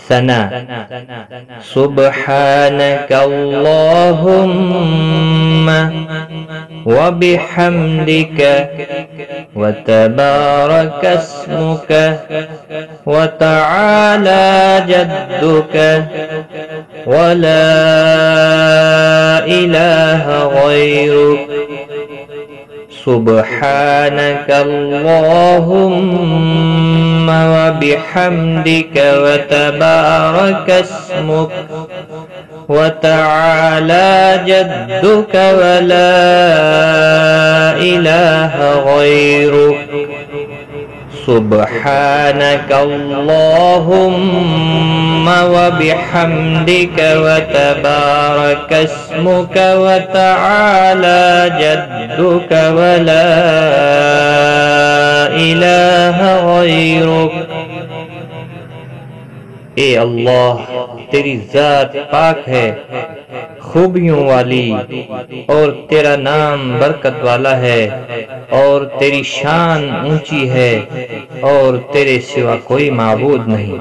सना। सुब्हानकल्लाहुम्मा व बिहम्दिक व तबारकस्मुक व तआला जद्दुक व ला इलाहा गैरुक। सुब्हानकल्लाहुम्मा व बिहम्दिक व तबारकस्मुक व तआला जद्दुक व ला इलाहा गैरुक। सुब्हानकल्लाहुम्मा व बिहम्दिक व तबारकस्मुक व तआला जद्दुक व ला इलाहा गैरुक। ए अल्लाह, तेरी जात पाक है, खूबियों वाली, और तेरा नाम बरकत वाला है, और तेरी शान ऊंची है, और तेरे सिवा कोई माबूद नहीं।